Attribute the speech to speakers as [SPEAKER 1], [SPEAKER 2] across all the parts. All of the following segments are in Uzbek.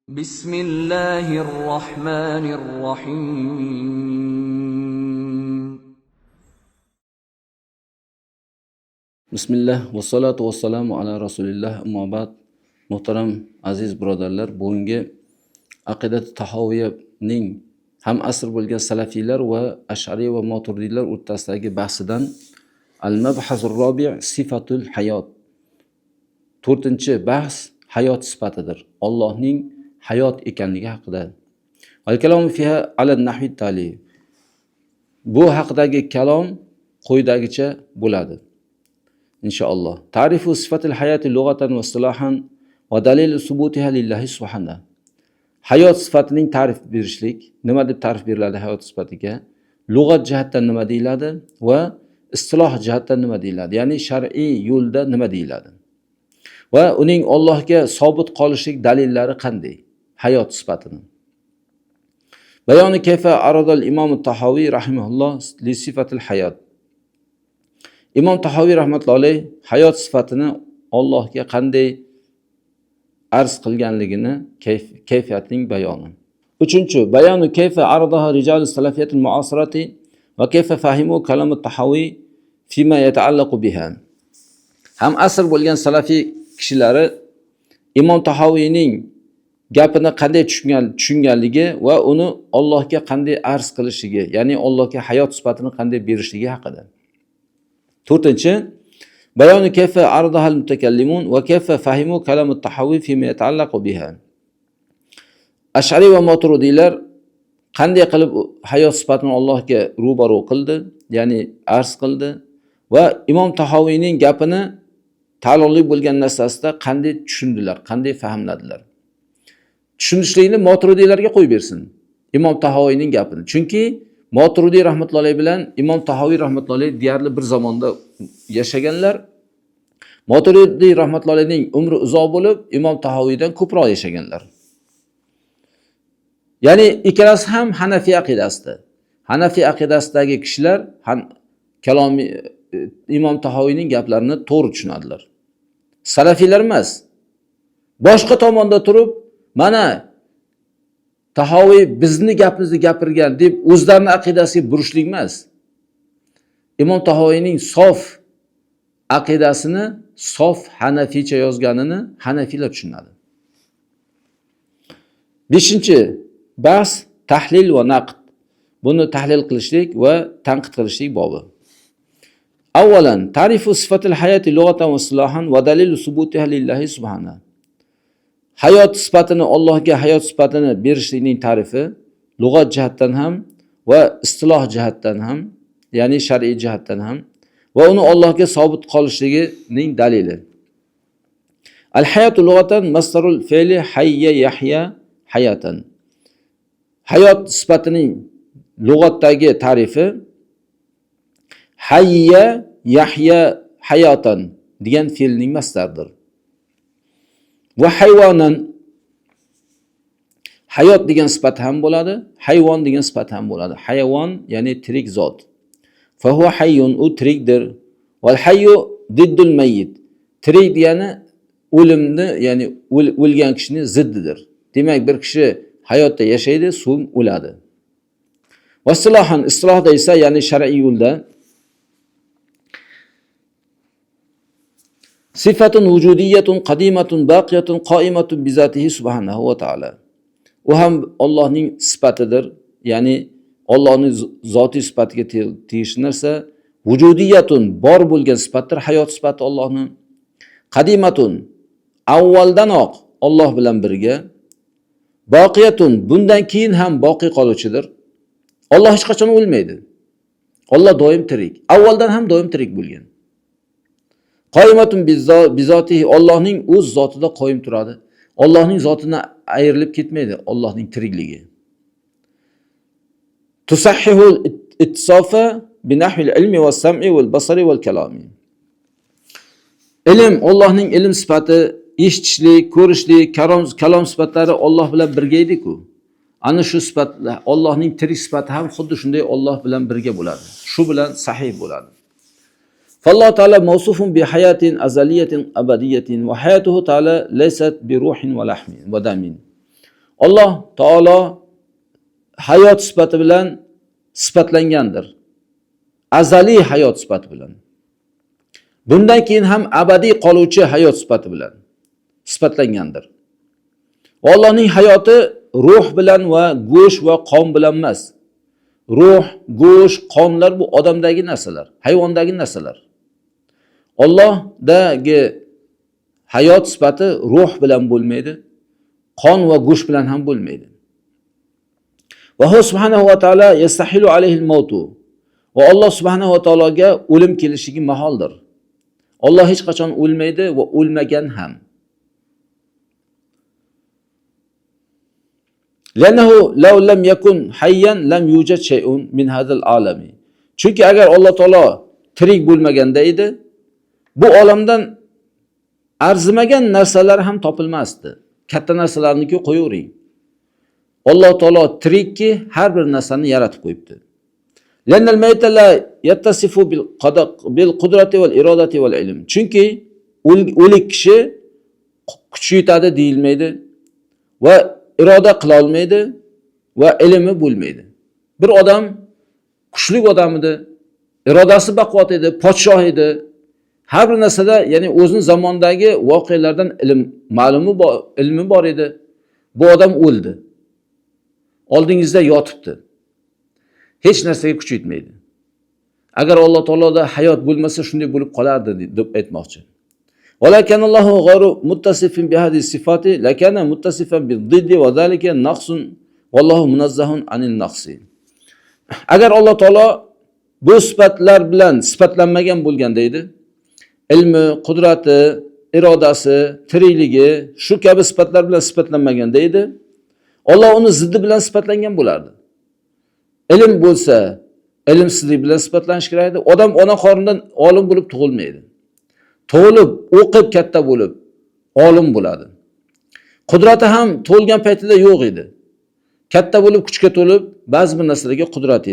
[SPEAKER 1] بسم الله الرحمن الرحيم
[SPEAKER 2] Bismillah va salatu vassalamu ala rasulillah amma ba'd. Muhtaram aziz birodarlar, bugungi aqidat tahoviyaning ham asr bo'lgan salafiylar va ash'ari va moturidiylar o'rtasidagi bahsidan al-mabhasur robi' sifatul hayot. 4-bahs hayot sifatidir. Allohning hayot ekanligi haqida. Wal kalamu fiha ala nahvi tali. Bu haqidagi kalom quyidagicha bo'ladi. İnşallah. Tarifu sifatil hayati lughatan ve istilahan ve dalil subutiha lillahi subhanahu. Hayot sifatining ta'rif berishlik, nima deb ta'rif beriladi hayot sifatiga? Lug'at jihatdan nima deyiladi va istiloh jihatdan nima deyiladi? Ya'ni shar'iy yo'lda nima deyiladi? Va uning Allohga sobit qolishlik dalillari qanday? Hayot sifatini. Bayoni kayfa aradal Imom Tahoviy rahimahulloh li sifatil hayot. Imom Tahoviy rahmatullohi alayh hayot sifatini Allohga qanday arz qilganligini, kayfiyatining bayoni. 3. Bayonu kayfa aradaha rijal salafiyatil muasirati va kayfa fahimu kalam at-Tahoviy fima yata'allaqu biha. Ham asr bo'lgan salafiy kishilari Imom Tahoviyning gapini qanday tushunganligi va uni Allohga qanday arz qilishligi, ya'ni Allohga hayot sifatini qanday berishligi haqida. 4. Bayonu kayfa ardahal mutakallimun va kayfa fahimu kalam at-Tahoviy fima yata'allaqu biha. Ash'ari va Maturidiylar qanday qilib hayot sifatini Allohga ro'baro qildi, ya'ni arz qildi va Imom Tahoviyning gapini ta'alluqli bo'lgan narsasida qanday tushundilar, qanday fahmladilar. Tushunishlikni Maturidiylarga qo'yib bersin. Imom Tahoviyning gapini. Chunki Maturidiy rahmatullohi alayhi bilan Imom Tahoviy rahmatullohi alayhi deyarli bir zamonda yashaganlar. Maturidiy rahmatullohi alayhining umri uzoq bo'lib, Imom Tahoviydan ko'proq yashaganlar. Ya'ni ikkalasi ham Hanafiy aqidasida. Hanafiy aqidasidagi kishilar kalomi Imom Tahoviyning gaplarini to'g'ri tushunadilar. Salafiylar emas. Boshqa tomonda turib, mana Tahoviy bizni gapimizni gapirgan deb o'zlarining aqidasiga burishlik emas. Imom Tahoviyning sof aqidasini, sof Hanafiycha yozganini Hanafiylar tushunadi. 5. Bahs tahlil va naqd. Buni tahlil qilishlik va tanqid qilishlik bobi. Avvalan, ta'rifu sifatil hayati lughatan va istilohan va dalil subutiha lillahi subhanahu. Hayot sifatini Allohga hayot sifatini berishlikning ta'rifi lug'at jihatdan ham va istiloh jihatdan ham, ya'ni shar'iy jihatdan ham va uni Allohga sobit qolishligining dalili. Al-hayatu lughatan masdarul fe'li hayya yahya hayatan. Hayot sifatining lug'atdagi ta'rifi hayya yahya hayatan degan fe'lning masdaridir. Va hayvonan hayot degan sifat ham bo'ladi, hayvon degan sifat ham bo'ladi. Hayvon ya'ni tirik zot. Fa huwa hayyun, u tirikdir. Wal hayyu diddul mayyit. Tirik degani o'limni, ya'ni o'lgan kishining ziddidir. Demak, bir kishi hayotda yashaydi, so'ng o'ladi. Va istilohda esa, ya'ni shar'iy yo'lda sifatun vujudiyatun qadimatun baqiyatun qoimatun bizatihi subhanahu va ta'ala. U ham Allohning sifatidir, ya'ni Allohning zotiy sifatiga tegishli narsa. Vujudiyatun bor bo'lgan sifatdir, hayot sifati Allohning. Qadimatun avvaldanoq Alloh bilan birga. Baqiyatun bundan keyin ham boqiy qoluvchidir. Alloh hech qachon o'lmaydi. Alloh doim tirik. Avvaldan ham doim tirik bo'lgan. Qoimatun bizotihi, Allohning o'z zotida qoyim turadi. Allohning zotidan ayrilib ketmaydi, Allohning tirikligi. Tusahhihul ittisofa binahvil ilmi was sam'i wal basari wal kalami. Ilm, Allohning ilm sifati, eshitishlik, ko'rishlik, kalom sifatlari Alloh bilan birga edi-ku. Ana shu sifatlar, Allohning tirik sifati ham xuddi shunday Alloh bilan birga bo'ladi. Shu bilan sahih bo'ladi. فالله تعالى موصوف بحياة أزلية أبدية وحياته تعالى ليست بروح ولحم ودم Alloh taolo hayot sifati bilan sifatlangandir. Azaliy hayot sifati bilan. Bundan keyin ham abadiy qoluvchi hayot sifati bilan sifatlangandir. Allohning hayoti ruh bilan va go'sht va qon bilan emas. Ruh, go'sht, qonlar bu odamdagi narsalar, hayvondagi narsalar. Allohdagi hayot sifati ruh bilan bo'lmaydi, qon va go'sht bilan ham bo'lmaydi. Va Alloh subhanahu va taolo yastahilu alayhil mautu. Va Alloh subhanahu va taologa o'lim kelishligi maholdir. Alloh hech qachon o'lmaydi va o'lmagan ham. Lanahu law lam yakun hayyan lam yujad shay'un min hadal alami. Chunki agar Alloh taolo tirik bo'lmaganda edi, bu olamdan arzimagan narsalar ham topilmasdi. Katta narsalarni-ku qo'yavering. Alloh taolo tirikki har bir narsani yaratib qo'yibdi. Lanal mayta la yattasifu bil qudrati val irodati val ilm. Chunki o'lik kishi kuch yetadi deyilmaydi va iroda qila olmaydi va ilmi bo'lmaydi. Bir odam kuchli odam edi, irodasi baquvvat edi, podshoh edi. Har bir narsada, ya'ni o'zining zamondagi voqealardan ilmi bor edi. Bu odam o'ldi. Oldingizda yotibdi. Hech narsaga kuch yetmaydi. Agar Alloh taoloda hayot bo'lmasa shunday bo'lib qolardi deb aytmoqchi. Walakin Allohu g'ayru muttasifin bi hadhihi sifati lakana muttasifan bi diddi va zalika naqsun wallohu munazzahun anil naqsi. Agar Alloh taolo bu sifatlar bilan sifatlanmagan bo'lganda edi, ilmi, qudrati, irodasi, tirikligi shu kabi sifatlar bilan sifatlanmaganda edi, Alloh uni ziddi bilan sifatlangan bo'lardi. Ilm bo'lsa, ilmsizlik bilan sifatlanish kerak edi. Odam ona qornidan olim bo'lib tug'ilmaydi. Tug'ilib, o'qib katta bo'lib olim bo'ladi. Qudrati ham tug'ilgan paytida yo'q edi. Katta bo'lib, kuchga to'lib, ba'zi bir narsalarga qudrat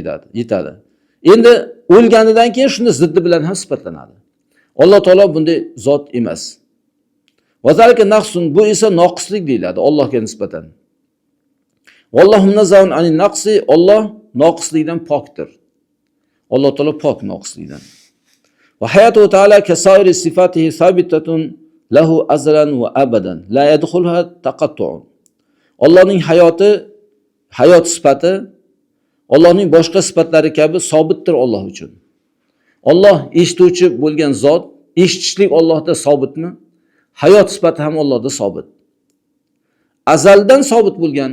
[SPEAKER 2] yetadi. Endi o'lganidan keyin shuni ziddi bilan ham sifatlanadi. Alloh taolo bunday zot emas. Va zalika naqsun, bu esa noqislik deyiladi Allohga nisbatan. Vallohu munazzahun anil naqsi, Alloh noqislikdan pokdir. Alloh taolo pok noqislikdan. Va hayatu taala kasairi sifatihi sabitatun lahu azlan va abadan la yadkhulha taqattu'un. Allohning hayot sifati Allohning boshqa sifatlari kabi sobitdir Alloh uchun. Alloh eshituvchi bo'lgan zot, eshitishlik Allohda sobitmi? Hayot sifati ham Allohda sobit. Azaldan sobit bo'lgan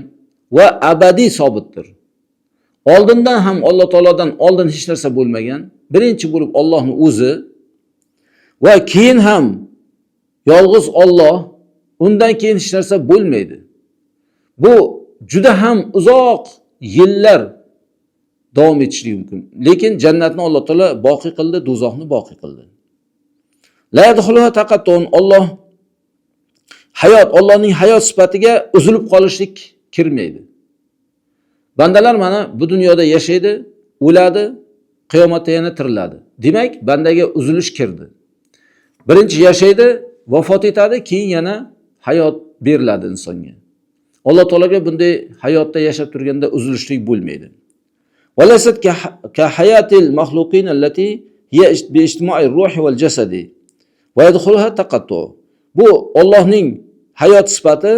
[SPEAKER 2] va abadiy sobitdir. Oldindan ham Alloh taolodan oldin hech narsa bo'lmagan, birinchi bo'lib Allohning o'zi va keyin ham yolg'iz Alloh, undan keyin hech narsa bo'lmaydi. Bu juda ham uzoq yillar davom etishligi mumkin. Lekin jannatni Alloh taolo boqiy qildi, do'zaxni boqiy qildi. La yadkhuluha taqattun. Allohning hayot sifatiga uzilib qolishlik kirmaydi. Bandalar mana bu dunyoda yashaydi, o'ladi, qiyomatda yana tiriladi. Demak, bandaga uzilish kirdi. Birinchi yashaydi, vafot etadi, keyin yana hayot beriladi insonga. Alloh taologa bunday hayotda yashab turganda uzilishlik bo'lmaydi. Walasat ka hayatil makhluqin allati hiya bi ijtima'i ruhi wal jasadi va yadkhuluha taqattu. Bu Allohning hayot sifati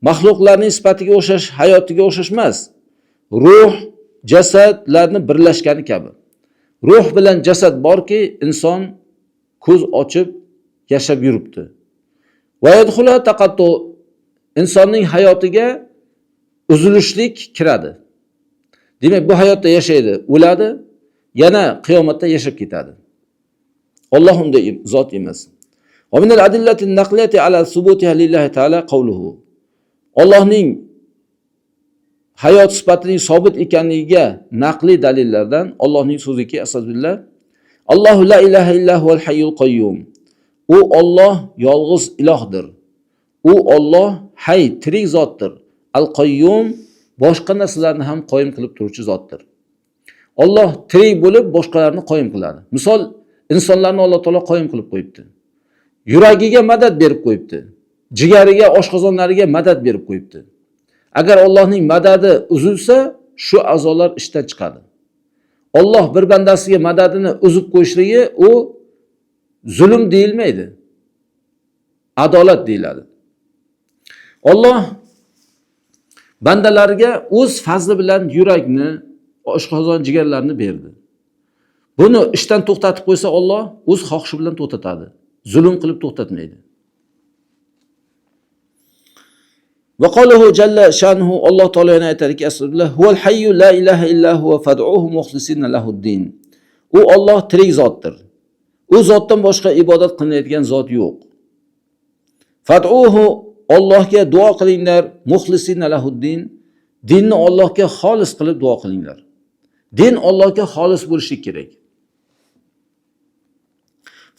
[SPEAKER 2] mahluqlarning sifatiga o'xshash, hayotiga o'xshash emas. Ruh, jasadlarni birlashgani kabi. Ruh bilan jasad borki, inson ko'z ochib yashab yuribdi. Va yadkhuluha taqattu. Insonning hayotiga uzilishlik kiradi. Demak, bu hayotda yashaydi, o'ladi, yana qiyomatda yashab ketadi. Alloh unday zot emas. Va min al-adillati an-naqliyati ala subutiha lillahi ta'ala qawluhu. Allohning hayot sifatining sobit ekanligiga naqli dalillardan Allohning so'ziki asazbillah. Allohu la ilaha illa huval hayyul qayyum. U Alloh yolg'iz ilohdir. U Alloh hay, tirik zotdir. Al-Qayyum, boshqa narsalarni ham qoyim qilib turuvchi zotdir. Alloh tirik bo'lib boshqalarni qoyim qiladi. Misol, insonlarni Alloh taolo qoyim qilib qo'yibdi. Yuragiga madad berib qo'yibdi. Jigariga, oshqozonlariga madad berib qo'yibdi. Agar Allohning madadi uzilsa, shu a'zolar ishdan chiqadi. Alloh bir bandasiga madadini uzib qo'yishligi u zulm deyilmaydi. Adolat deyiladi. Alloh bandalariga o'z fazli bilan yurakni, oshqozon jigarlarni berdi. Buni ishdan to'xtatib qo'ysa Alloh o'z xohishi bilan to'xtatadi. Zulm qilib to'xtatmaydi. Va qaluhu jalla shanuhu Alloh taolo yana aytadiki, Astagfirullah, huval hayyu la ilaha illa huwa fad'uhu mukhlisina lahuddin. U Alloh tirik zotdir. U zotdan boshqa ibodat qilinadigan zot yo'q. Fad'uhu, Allohga duo qilinglar, mukhlisina lahuddin. Dinni Allohga xolis qilib duo qilinglar. Din Allohga xolis bo'lishi kerak.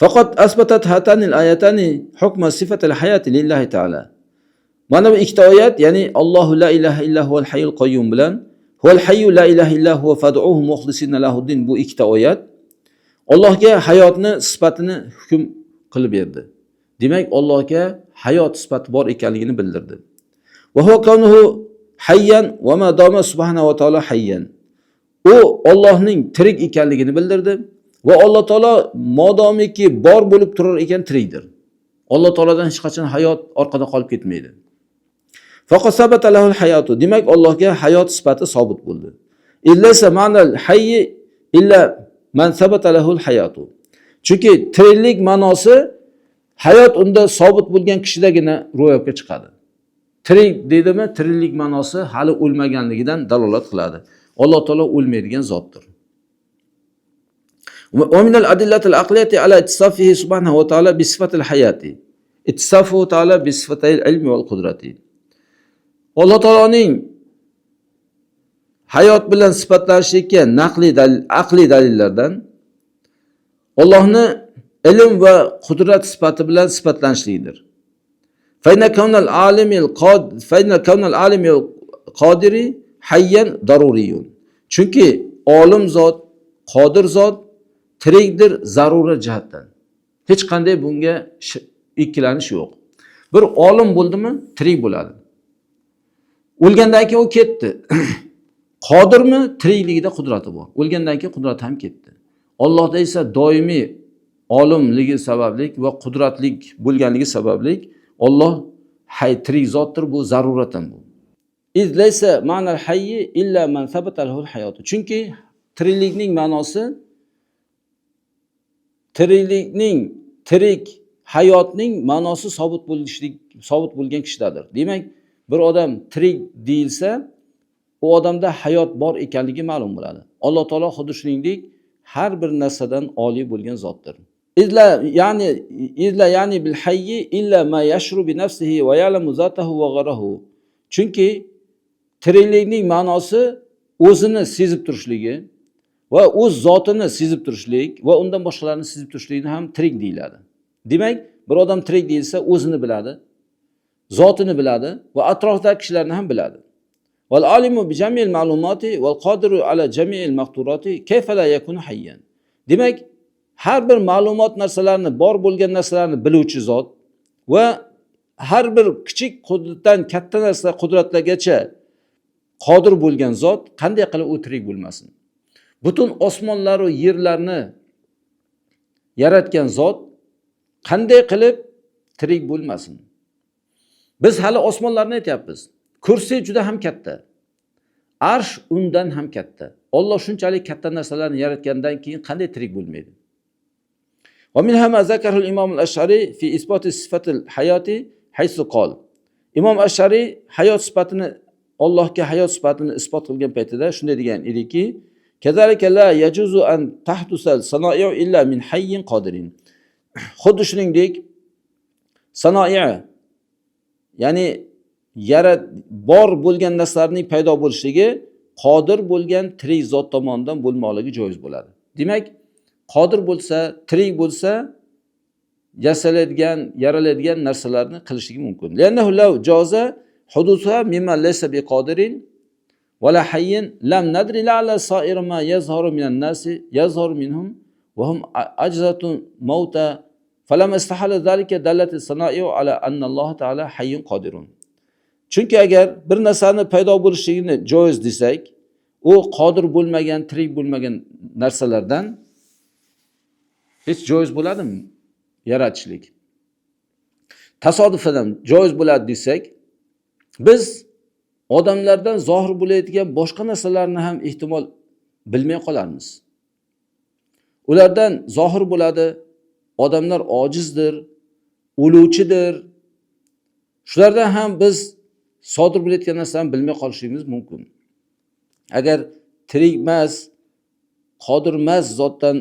[SPEAKER 2] Faqat asbatat hatanil ayatani hukma sifatil hayati lillahi ta'ala. Mana bu ikkita oyat, ya'ni Allohu la ilaha illa huval hayyul qayyum bilan huval hayyu la ilaha illa huwa fad'uhu mukhlisina lahuddin, bu ikkita oyat Allohga hayotni sifatini hukm qilib berdi. Demak, Allohga hayot sifati bor ekanligini bildirdi. Va huwa kaunuhu hayyan va ma dama subhanahu va taolo hayyan. U Allohning tirik ekanligini bildirdi va Alloh taolo modomiki bor bo'lib turar ekan tirikdir. Alloh taolodan hech qachon hayot orqada qolib ketmaydi. Faqat sabata lahul hayatu. Demak, Allohga hayot sifati sobit bo'ldi. Illasa ma'nal hayy illa man sabata lahul hayatu. Chunki tiriklik ma'nosi hayot unda sobit bo'lgan kishidagina ro'yobga chiqadi. Tirik deydimi? Tiriklik ma'nosi hali o'lmaganligidan dalolat qiladi. Alloh taolo o'lmaydigan zotdir. Va minal adillatil aqliyati ala ittisafihi subhanahu va taala bi sifatil hayati. Ittisafuhu taala bi sifatil ilmi wal qudrati. Alloh taoloning hayot bilan sifatlashiga naqli dalil, aqli dalillardan Allohni ilm va qudrat sifati bilan sifatlanishligidir. Fa inna kawnal alimil qodiri hayyan daruriyun. Chunki olim zot, qodir zot tirikdir zarurat jihatdan. Hech qanday bunga ikkilanish yo'q. Bir olim bo'ldimi, tirik bo'ladi. O'lgandan keyin u ketdi. Qodirmi? Tirikligida qudrati bor. O'lgandan keyin qudrati ham ketdi. Allohda esa doimiy olimligi sabablik va qudratlik bo'lganligi sabablik Alloh tirik zotdir, bu zaruratan bu. İz laysa ma'nal hayyi illa man sabata lahul hayatu. Chunki tiriklikning ma'nosi tirik hayotning ma'nosi sobit bo'lgan kishidadir. Demak, bir odam tirik deyilsa, u odamda hayot bor ekanligi ma'lum bo'ladi. Alloh taolo xuddi shuningdek har bir narsadan oliy bo'lgan zotdir. İzla yani bil hayyi illa ma yashru bi nafsihi va ya'lamu zatahu va gharahu. Chunki tiriklikning ma'nosi o'zini sezib turishligi va o'z zotini sezib turishlik va undan boshqalarni sezib turishlikni ham tirik deyiladi. Demak, bir odam tirik deyilsa, o'zini biladi, zotini biladi va atrofdagi kishilarni ham biladi. Val alimu bi jami'il ma'lumati val qadiru ala jami'il maqturati kayfa la yakunu hayyan. Demak, har bir ma'lumot narsalarni, bor bo'lgan narsalarni biluvchi zot va har bir kichik qudratdan katta narsa qudratlargacha qodir bo'lgan zot qanday qilib u tirik bo'lmasin? Butun osmonlar va yerlarni yaratgan zot qanday qilib tirik bo'lmasin? Biz hali osmonlarni aytyapmiz. Kursiy juda ham katta. Arsh undan ham katta. Alloh shunchalik katta narsalarni yaratgandan keyin qanday tirik bo'lmaydi? Va minha ma zakarul Imom al-Ash'ari fi isbati sifatil hayati haythu qol. Imom Ash'ari hayot sifatini, Allohga hayot sifatini isbot qilgan paytida shunday degan ediki, kazalika la yajuzu an tahdusal sanoi'u illa min hayyin qodirin. Xuddi shuningdek sanoi'a, ya'ni bor bo'lgan narsalarning paydo bo'lishligi qodir bo'lgan tirik zot tomonidan bo'lmoqligi joiz bo'ladi. Demak, qodir bo'lsa, tirik bo'lsa, yasaladigan, yaraladigan narsalarni qilishligi mumkin. Li'annahu law jaza hudusuha mimma laysa biqodirin va la hayyin lam nadri la'ala sa'ir ma yazharu minan nasi yazharu minhum wa hum ajzatun mauta falam istahala zalika dallat as-sana'i'u ala anna Allah ta'ala hayyun qadirun. Chunki agar bir narsani paydo bo'lishligini joiz desak, u qodir bo'lmagan, tirik bo'lmagan narsalardan hech joiz bo'ladimi yaratishlik? Tasodifan joiz bo'ladi desak, biz odamlardan zohir bo'layotgan boshqa narsalarni ham ehtimol bilmay qolarmiz. Ulardan zohir bo'ladi, odamlar ojizdir, o'luvchidir. Shulardan ham biz sodir bo'layotgan narsani bilmay qolishimiz mumkin. Agar tirik emas, qodir emas zotdan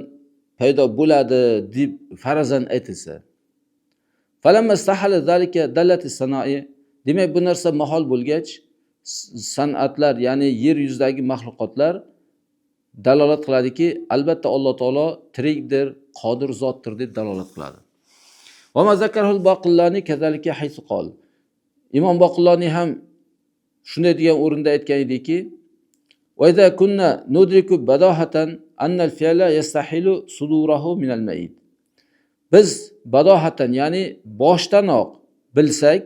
[SPEAKER 2] paydo bo'ladi deb farazan aytilsa, falamma istahala zalika dallati sanai, demak bu narsa mahol bo'lgach, san'atlar, ya'ni yer yuzidagi mahluqotlar dalolat qiladiki, albatta Alloh taolo tirikdir, qodir zotdir deb dalolat qiladi. Va mazakarul Boqillani kazalika haysu qol. Imom Boqillani ham shunday degan o'rinda aytgan ediki, va idza kunna nudriku badahatan anna al-fi'la yastahilu sudurahu min al-mayit. Biz badohatan, ya'ni boshdanoq bilsak,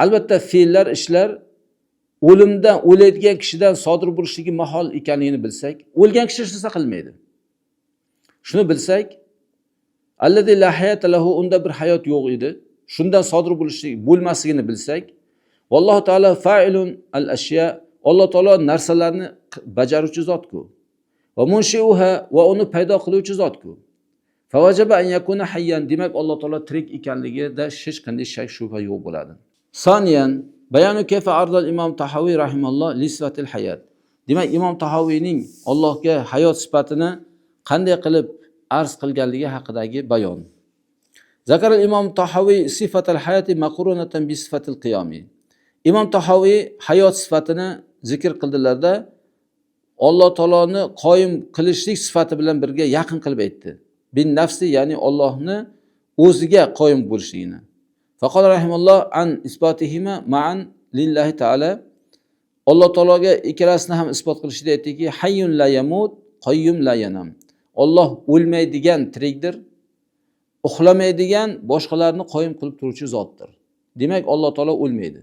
[SPEAKER 2] albatta fe'llar, ishlar o'limdan, o'laydigan kishidan sodir bo'lishligi mahol ekanligini bilsak, o'lgan kishi hech narsa qilmaydi. Shuni bilsak, allazi la hayata lahu, unda bir hayot yo'q edi. Shundan sodir bo'lmasligini bilsak, vallohu taolo fa'ilun al-ashya, Alloh taolo narsalarni bajaruvchi zot-ku. Va munshiuha, va uni paydo qiluvchi zot-ku. Favajaba an yakuna hayyan, demak Alloh taolo tirik ekanligida hech qanday shak shubha yo'q bo'ladi. Soniyan bayanu kayfa ardal imom Tahoviy rahimalloh li sifatil hayat. Demak Imom Tahoviyning Allohga hayot sifatini qanday qilib arz qilganligi haqidagi bayon. Zakaral imom Tahoviy sifatal hayati maqrunatan bi sifatil qiyomi. Imom Tahoviy hayot sifatini zikr qildilarda Alloh taoloni qoyim qilishlik sifati bilan birga yaqin qilib aytdi. Bin nafsi, ya'ni Allohni o'ziga qoyim bo'lishligini. Faqol rahimalloh an isbatihima ma'an lillahi ta'ala. Alloh taologa ikkalasini ham isbot qilishida aytdiki, hayyun la yamut, qayyum la yanam. Alloh o'lmaydigan tirikdir, uxlamaydigan, boshqalarni qoyim qilib turuvchi zotdir. Demak Alloh taolo o'lmaydi.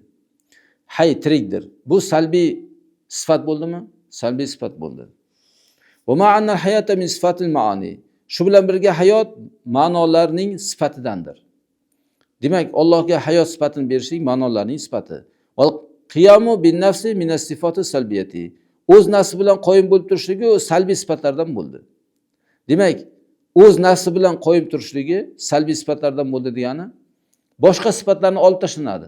[SPEAKER 2] Hay, tirikdir. Bu salbiy sifat bo'ldimi? Salbiy sifat bo'ldi. Va ma'anal hayata min sifatil ma'ani. Shu bilan birga hayot ma'nolarning sifatidandir. Demak, Allohga hayot sifatini berishlik ma'nolarning sifati. Val qiyomu bin nafsi min as-sifati salbiyati. O'z nafsi bilan qoyim bo'lib turishligi salbiy sifatlardan bo'ldi. Demak, o'z nafsi bilan qoyim turishligi salbiy sifatlardan bo'ldi degani, boshqa sifatlarni olib tashlanadi.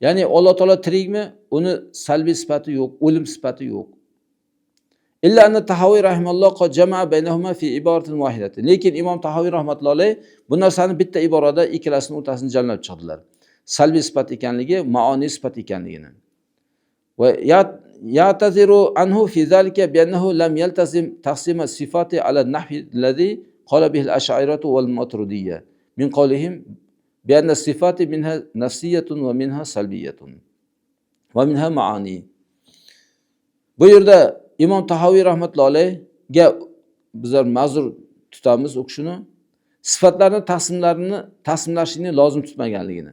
[SPEAKER 2] Ya'ni Alloh taolo tirikmi? Uni salbiy sifati yo'q, o'lim sifati yo'q. Illa anna Tahoviy rahimalloh qad jamaa baynahuma fi ibaratin wahidatin. Lekin Imom Tahoviy rahmatullohi alayh bu narsani bitta iborada ikkalasini o'rtasini jamlab chiqdilar. Salbiy sifat ekanligi, ma'oni sifat ekanligini. Va ya'taziru anhu fi zalika bi annahu lam yaltazim taqsim as-sifati ala an-nahwi alladhi qala bihi al-ash'ariyatu wal maturidiyya min qawlihim bi anna as-sifati minha nafsiyatun wa minha salbiyatun va minha ma'ani. Bu yerda Imom Tahoviy rahmatullohi alayhga bizlar ma'zur tutamiz u kishini sifatlarni taqsimlashni lozim tutmaganligini.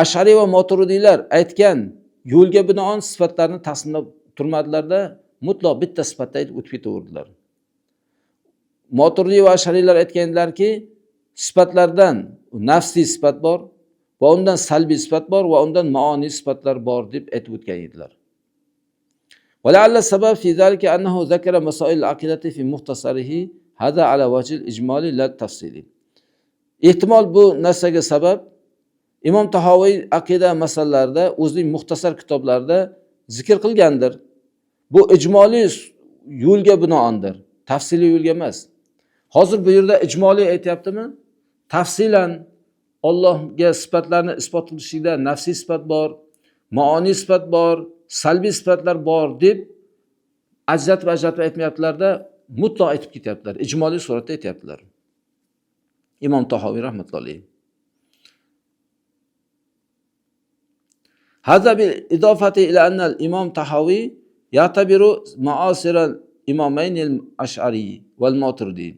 [SPEAKER 2] Ash'ari va Maturidiylar aytgan yo'lga binoan sifatlarni taqsimlab turmadilarda, mutlaq bitta sifatda aytib o'tib ketaverdilar. Maturidiy va Ash'ariylar aytganlarki, sifatlardan nafsiy sifat bor va undan salbiy sifat bor va undan maoniy sifatlar bor deb aytib o'tgan edilar. ولعل السبب في ذلك أنه ذكر مسائل العقيدة في مختصره هذا على وجه الإجمالي لا التفصيلي. Ehtimol bu narsaga sabab Imom Tahoviy aqida masalalarida o'zining muxtasar kitoblarida zikr qilgandir. Bu ijmoliy yo'lga binoandir, tafsiliy yo'lga emas. Hozir bu yerda ijmoliy aytyaptimi? Tafsilan Allohga sifatlarni isbot qilishda nafsiy sifat bor, maoniy sifat bor, salbiy sifatlar bor deb ajratib aytmayaptilarda, mutlaq aytib ketyaptilar. Ijmoliy suratda aytyaptilar. Imom Tahoviy rahmatullohi. Hadza bil idofati ila anna al-Imom Tahoviy ya'tabiru ma'asir al-imamayn al-Ash'ari wal Maturidi.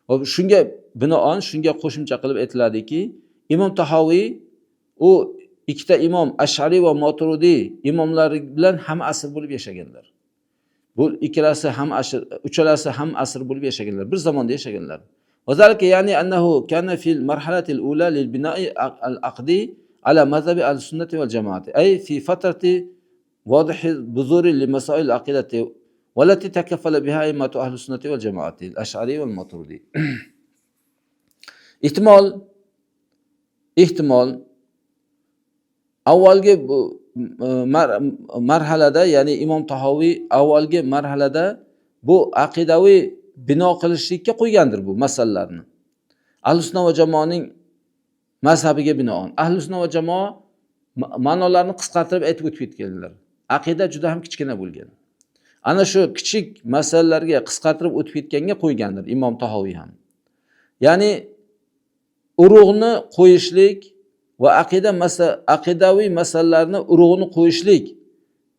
[SPEAKER 2] Va shunga binoan, shunga qo'shimcha qilib aytiladiki, Imom Tahoviy u ikkita imom Ash'ari va Maturidi imomlari bilan ham asr bo'lib yashaganlar. Bu ikkalasi ham asr, uchalasi ham asr bo'lib yashaganlar, bir zamonda yashaganlar. وذلك يعني أنه كان في المرحلة الأولى للبناء العقدي على مذهب أهل السنة والجماعة، أي في فترة واضح البذور لمسائل العقيدة والتي تكفل بها أئمة أهل السنة والجماعة الأشعري والماتريدي. ehtimol avvalgi marhalada, ya'ni Imom Tahoviy avvalgi marhalada bu aqidaviy bino qilishlikka qo'ygandir bu masalalarni. Ahlus-sunna va jamoaning mazhabiga binoan. Ahlus-sunna va jamoa ma'nolarni qisqartirib aytib o'tib ketganlar. Aqida juda ham kichkina bo'lgan. Ana shu kichik masalalarga qisqartirib o'tib ketganga qo'ygandir Imom Tahoviy ham. Ya'ni urug'ni qo'yishlik va aqidaviy masalalarni urug'ini qo'yishlik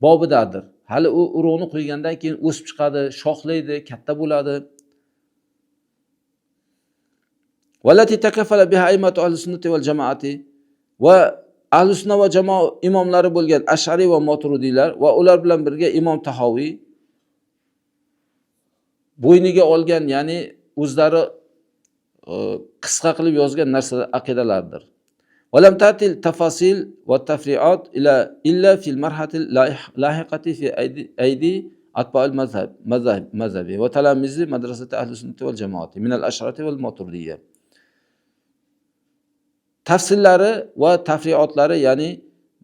[SPEAKER 2] bobidadir. Hali u urug'ni qo'ygandan keyin o'sib chiqadi, shoxlaydi, katta bo'ladi. Valati takaffala biha a'immatu ahli sunnati val jamoati va ahli sunna va jamoa imomlari bo'lgan Ash'ari va Maturidiylar va ular bilan birga Imom Tahoviy bo'yniga olgan, ya'ni o'zlari qisqa qilib yozgan narsalar aqidalardir. ولم تأتي التفاصيل والتفريعات إلا في المرحلة اللاحقة في أيدي أتباع المذهب وتلاميذ مدرسة أهل السنة والجماعة من الأشعرية والماتريدية. Tafsillari va tafriyotlari, ya'ni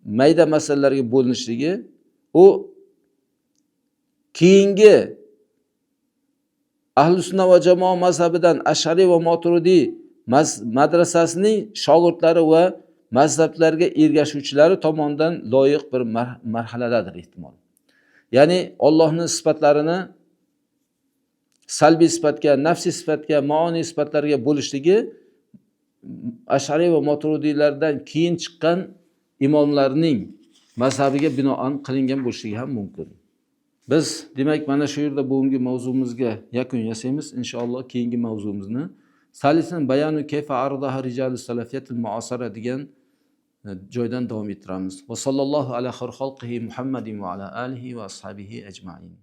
[SPEAKER 2] mayda masalalarga bo'linishligi u keyingi Ahlus sunna va jamoa mazhabidan Ash'ari va Maturidi madrasasining shogirdlari va mazhablarga ergashuvchilari tomonidan loyiq bir marhaladadir ehtimol. Ya'ni Allohning sifatlarini salbiy sifatga, nafsiy sifatga, maoniy sifatlarga bo'lishligi Ash'ari va Maturidiylardan keyin chiqqan imomlarning mazhabiga binoan qilingan bo'lishligi ham mumkin. Biz demak mana shu yerda bugungi mavzumizga yakun yasaymiz. Inshaalloh keyingi mavzumizni Salisan bayanu kayfa ardaha rijalus salafiyatil muasara degan joydan davom ettiramiz. Va sallallohu ala xayr xalqihi Muhammadin va ala alihi va ashabihi ajma'in.